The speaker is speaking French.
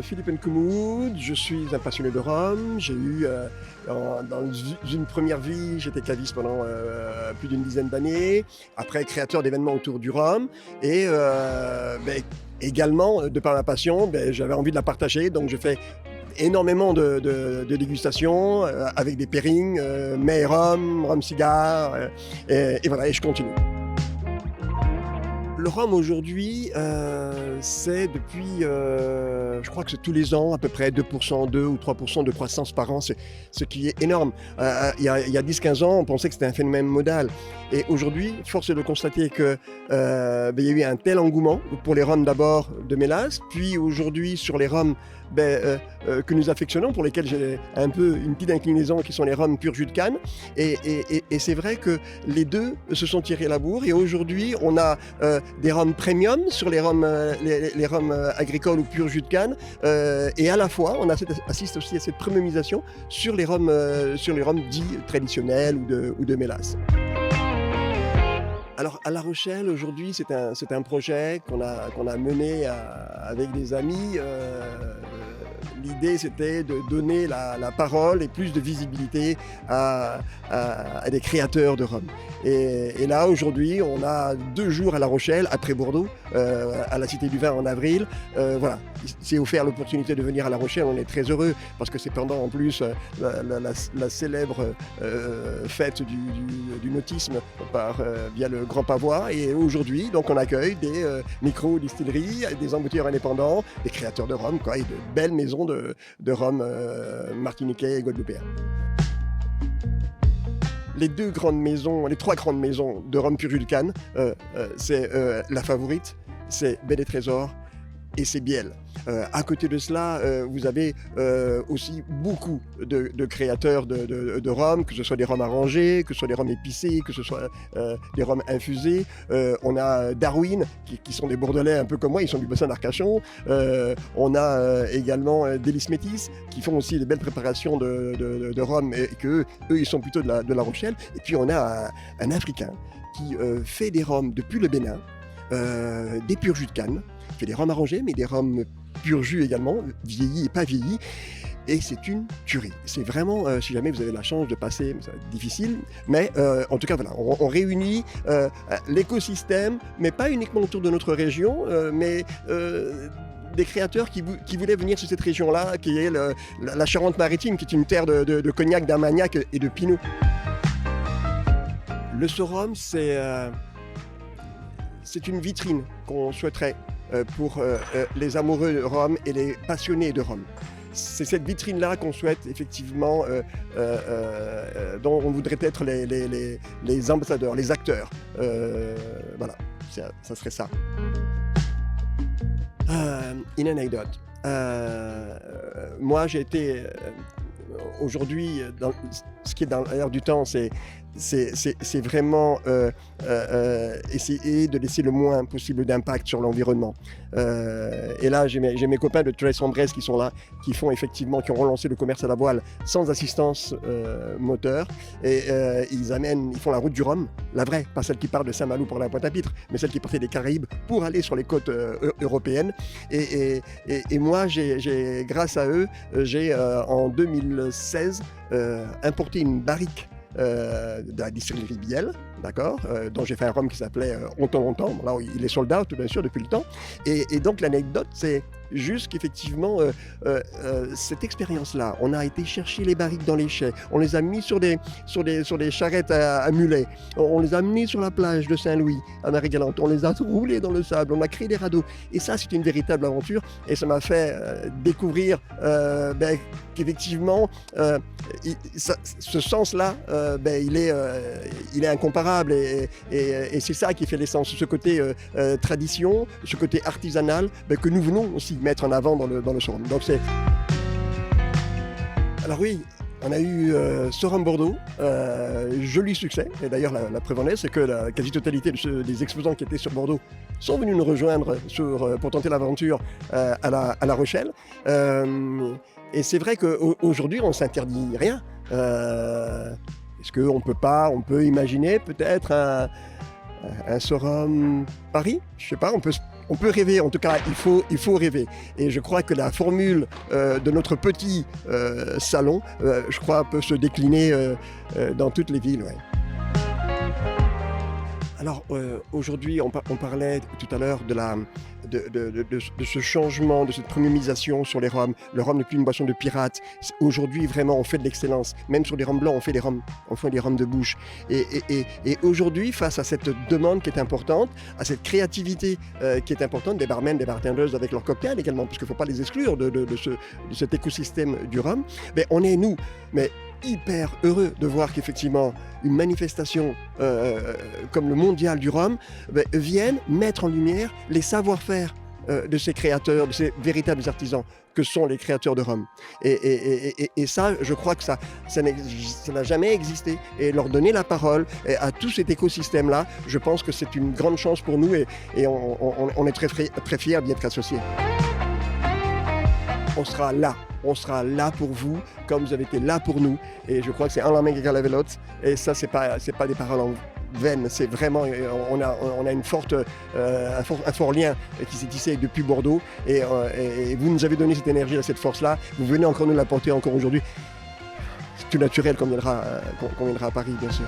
Philippe Nkoumou, je suis un passionné de rhum. J'ai eu, dans une première vie, j'étais caviste pendant plus d'une dizaine d'années, après créateur d'événements autour du rhum, et également, de par ma passion, j'avais envie de la partager, donc je fais énormément de dégustations avec des pairings, mets et rhum cigare, et voilà, et je continue. Le rhum aujourd'hui, c'est depuis, je crois que c'est tous les ans à peu près 2%, 2 ou 3% de croissance par an, c'est ce qui est énorme. Il y a 10-15 ans, on pensait que c'était un phénomène modal. Et aujourd'hui, force est de constater qu'il y a eu un tel engouement pour les rhums d'abord de mélasse, puis aujourd'hui sur les rhums que nous affectionnons, pour lesquels j'ai un peu une petite inclinaison, qui sont les rhums pur jus de canne. Et c'est vrai que les deux se sont tirés la bourre. Et aujourd'hui, on a des rhums premium sur les rhums, les rhums agricoles ou pur jus de canne. Et à la fois, on assiste aussi à cette premiumisation sur les rhums dits traditionnels ou de mélasse. Alors à La Rochelle aujourd'hui, c'est un projet qu'on a mené avec des amis. L'idée, c'était de donner la parole et plus de visibilité à des créateurs de rhum. Et là, aujourd'hui, on a 2 jours à La Rochelle, après Bordeaux, à la Cité du Vin en avril. Voilà, c'est offert l'opportunité de venir à La Rochelle. On est très heureux parce que c'est pendant en plus la célèbre fête du nautisme via le Grand Pavois. Et aujourd'hui, donc, on accueille des micro-distilleries, des embouteilleurs indépendants, des créateurs de rhum, et de belles maisons de rhum martiniquais et guadeloupéens. Les 3 grandes maisons de rhum pur jus de canne, c'est La Favorite, c'est Baie des Trésors et c'est Biel. À côté de cela, vous avez aussi beaucoup de créateurs de rhum, que ce soit des rhums arrangés, que ce soit des rhums épicés, que ce soit des rhums infusés. On a Darwin, qui sont des Bordelais un peu comme moi, ils sont du bassin d'Arcachon. On a également Délices Métis, qui font aussi des belles préparations de rhum, et eux, ils sont plutôt de la Rochelle. Et puis on a un Africain qui fait des rhums depuis le Bénin, des purs jus de canne, fait des rhums arrangés, mais des rhums pur jus également, vieillis et pas vieillis. Et c'est une tuerie. C'est vraiment, si jamais vous avez la chance de passer, ça va être difficile, mais en tout cas, voilà, on réunit l'écosystème, mais pas uniquement autour de notre région, mais des créateurs qui voulaient venir sur cette région-là, qui est la Charente-Maritime, qui est une terre de cognac, d'armagnac et de pinot. Le Sorum, c'est une vitrine qu'on souhaiterait pour les amoureux de rhum et les passionnés de rhum. C'est cette vitrine-là qu'on souhaite effectivement, dont on voudrait être les ambassadeurs, les acteurs. Voilà, ça serait ça. Une anecdote. Moi, j'ai été aujourd'hui, ce qui est dans l'air du temps, c'est vraiment essayer de laisser le moins possible d'impact sur l'environnement. Et là, j'ai mes copains de Tres Hombres qui sont là, qui ont relancé le commerce à la voile sans assistance moteur. Et ils font la route du rhum, la vraie, pas celle qui part de Saint-Malo pour la Pointe-à-Pitre, mais celle qui partait des Caraïbes pour aller sur les côtes européennes. Et moi, grâce à eux, j'ai en 2016 importé une barrique de la distillerie Biel, d'accord, dont j'ai fait un rhum qui s'appelait Onton. Là, il est sold out, bien sûr, depuis le temps. Et donc, l'anecdote, c'est juste qu'effectivement, cette expérience-là, on a été chercher les barriques dans les chais, on les a mis sur des charrettes à mulets, on les a amenés sur la plage de Saint-Louis, à Marie-Galante, on les a roulés dans le sable, on a créé des radeaux. Et ça, c'était une véritable aventure. Et ça m'a fait découvrir qu'effectivement, ce sens-là, il est incomparable. Et c'est ça qui fait l'essence, ce côté tradition, ce côté artisanal, que nous venons aussi mettre en avant dans le Sorum. Donc alors oui, on a eu Sorum Bordeaux, joli succès. Et d'ailleurs, la preuve en est, c'est que la quasi-totalité des exposants qui étaient sur Bordeaux sont venus nous rejoindre pour tenter l'aventure à La Rochelle. Et c'est vrai qu'aujourd'hui, on ne s'interdit rien. Est-ce qu'on peut imaginer peut-être un Sorum Paris? Je sais pas, on peut On peut rêver, en tout cas, il faut rêver. Et je crois que la formule de notre petit salon, je crois, peut se décliner dans toutes les villes. Ouais. Alors aujourd'hui, on parlait tout à l'heure de ce changement, de cette premiumisation sur les rhums. Le rhum n'est plus une boisson de pirate. Aujourd'hui, vraiment, on fait de l'excellence. Même sur les rhums blancs, on fait des rhums de bouche. Et aujourd'hui, face à cette demande qui est importante, à cette créativité qui est importante, des barmen, des bartenders avec leurs cocktails également, parce qu'il ne faut pas les exclure de cet écosystème du rhum, mais on est, nous, hyper heureux de voir qu'effectivement une manifestation comme le mondial du rhum vienne mettre en lumière les savoir-faire de ces créateurs, de ces véritables artisans que sont les créateurs de rhum. Et ça, je crois que ça n'a jamais existé. Et leur donner la parole à tout cet écosystème-là, je pense que c'est une grande chance pour nous et on est très fiers d'y être associés. On sera là pour vous, comme vous avez été là pour nous. Et je crois que c'est un la main qui lave l'autre. Et ça, c'est pas des paroles en vaine. C'est vraiment, on a un fort lien qui s'est tissé depuis Bordeaux. Et vous nous avez donné cette énergie, cette force-là. Vous venez encore nous l'apporter encore aujourd'hui. C'est tout naturel qu'on viendra à Paris, bien sûr.